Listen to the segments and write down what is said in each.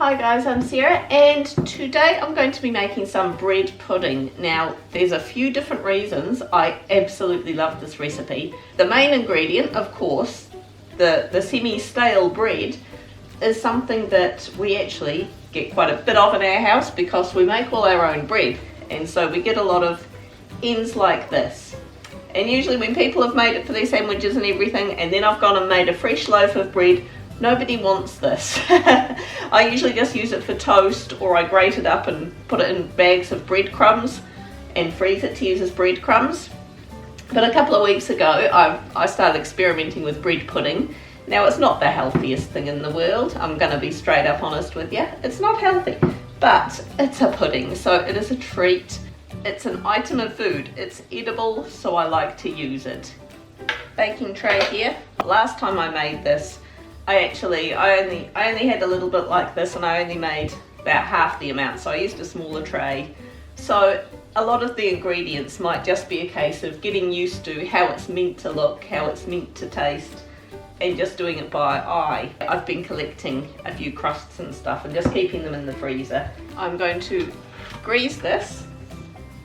Hi guys, I'm Sarah and today I'm going to be making some bread pudding. Now there's a few different reasons I absolutely love this recipe. The main ingredient, of course, the semi-stale bread, is something that we actually get quite a bit of in our house because we make all our own bread, and so we get a lot of ends like this. And usually when people have made it for their sandwiches and everything, and then I've gone and made a fresh loaf of bread, nobody wants this. I usually just use it for toast, or I grate it up and put it in bags of breadcrumbs and freeze it to use as breadcrumbs. But a couple of weeks ago I started experimenting with bread pudding. Now it's not the healthiest thing in the world, I'm going to be straight up honest with you. It's not healthy, but it's a pudding, so it is a treat. It's an item of food, it's edible, so I like to use it. Baking tray here. Last time I made this, I only had a little bit like this, and I only made about half the amount, so I used a smaller tray. So a lot of the ingredients might just be a case of getting used to how it's meant to look, how it's meant to taste, and just doing it by eye. I've been collecting a few crusts and stuff and just keeping them in the freezer. I'm going to grease this,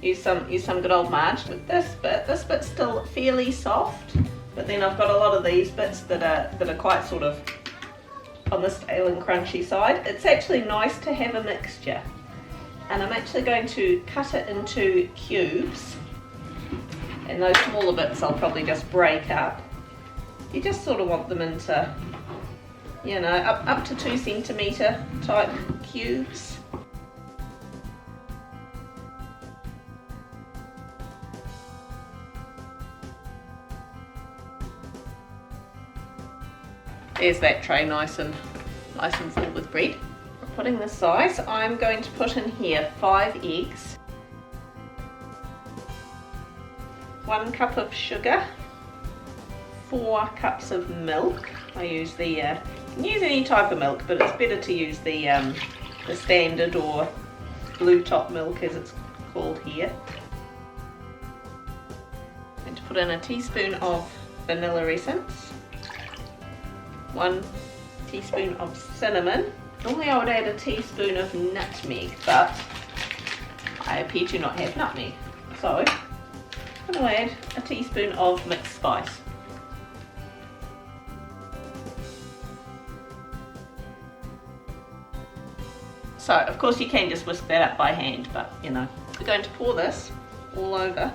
use some good old marge with this bit. This bit's still fairly soft, but then I've got a lot of these bits that are quite sort of on the stale and crunchy side. It's actually nice to have a mixture, and I'm actually going to cut it into cubes, and those smaller bits I'll probably just break up. You just sort of want them into, you know, up to 2 centimetre type cubes. There's that tray nice and full with bread. For pudding this size, I'm going to put in here 5 eggs, 1 cup of sugar, 4 cups of milk. I use the, you can use any type of milk, but it's better to use the standard or blue top milk as it's called here. I'm going to put in a teaspoon of vanilla essence, 1 teaspoon of cinnamon. Normally I would add a teaspoon of nutmeg, but I appear to not have nutmeg, so I'm going to add a teaspoon of mixed spice. So of course you can just whisk that up by hand, but you know. We're going to pour this all over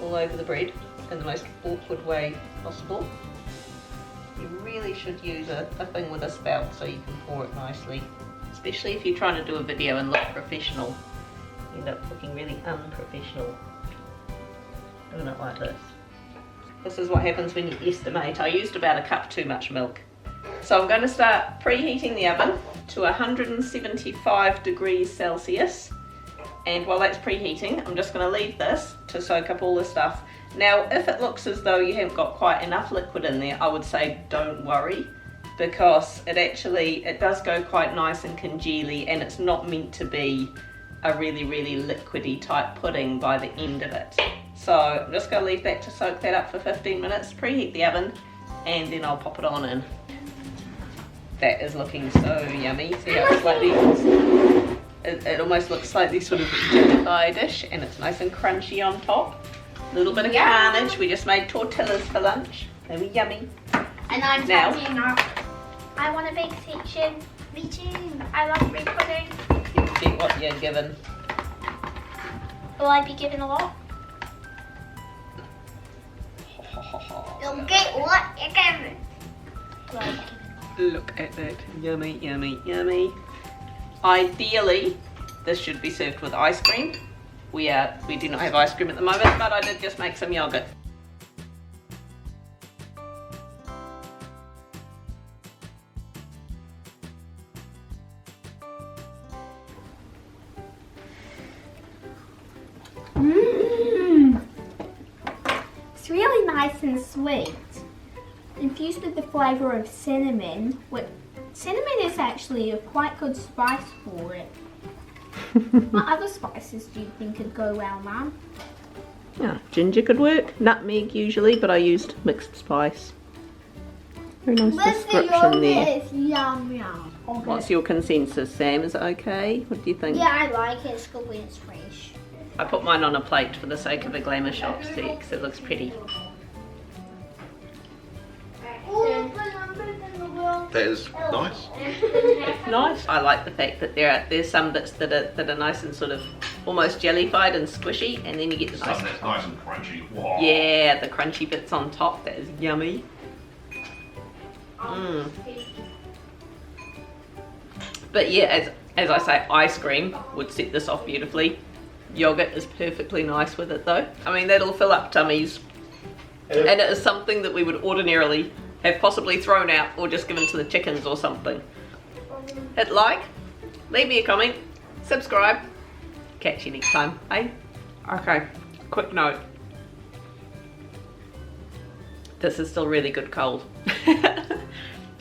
the bread in the most awkward way possible. You really should use a thing with a spout so you can pour it nicely, especially if you're trying to do a video and look professional. You end up looking really unprofessional doing it like this. This is what happens when you estimate. I used about a cup too much milk. So I'm going to start preheating the oven to 175 degrees Celsius, and while that's preheating I'm just going to leave this to soak up all the stuff. Now if it looks as though you haven't got quite enough liquid in there, I would say don't worry, because it does go quite nice and congealy, and it's not meant to be a really liquidy type pudding by the end of it. So I'm just going to leave that to soak that up for 15 minutes, preheat the oven, and then I'll pop it on in. That is looking so yummy. See how it's slightly, it almost looks slightly sort of jellified-ish, and it's nice and crunchy on top. A little bit of carnage. We just made tortillas for lunch. They were yummy. And I'm tidying up. I want a big section. Me too. I love bread pudding. You get what you're given. Will I be given a lot? You'll get what you're given. Look at that. Yummy, yummy, yummy. Ideally, this should be served with ice cream. We do not have ice cream at the moment, but I did just make some yogurt. It's really nice and sweet, infused with the flavour of cinnamon. Cinnamon is actually a quite good spice for it. What other spices do you think could go well, Mum? Yeah, ginger could work, nutmeg usually, but I used mixed spice. Very nice description there. Yum yum. Okay. What's your consensus, Sam? Is it okay? What do you think? Yeah, I like it. It's good when it's fresh. I put mine on a plate for the sake of a glamour shot, see, because it looks pretty. That is nice. It's nice. I like the fact that there's some bits that are nice and sort of almost jellified and squishy, and then you get the nice. Something that's nice and crunchy. Whoa. Yeah, the crunchy bits on top. That is yummy. Mm. But yeah, as I say, ice cream would set this off beautifully. Yogurt is perfectly nice with it though. I mean, that'll fill up tummies. And it is something that we would ordinarily have possibly thrown out or just given to the chickens or something. Hit like, leave me a comment, subscribe. Catch you next time, eh? Okay, quick note. This is still really good cold.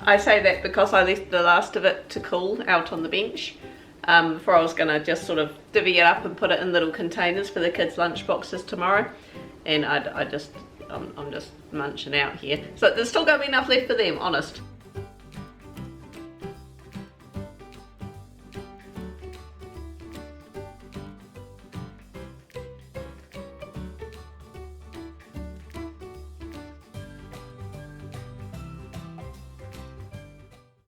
I say that because I left the last of it to cool out on the bench before I was going to just sort of divvy it up and put it in little containers for the kids' lunch boxes tomorrow. And I'm just munching out here. So there's still going to be enough left for them, honest.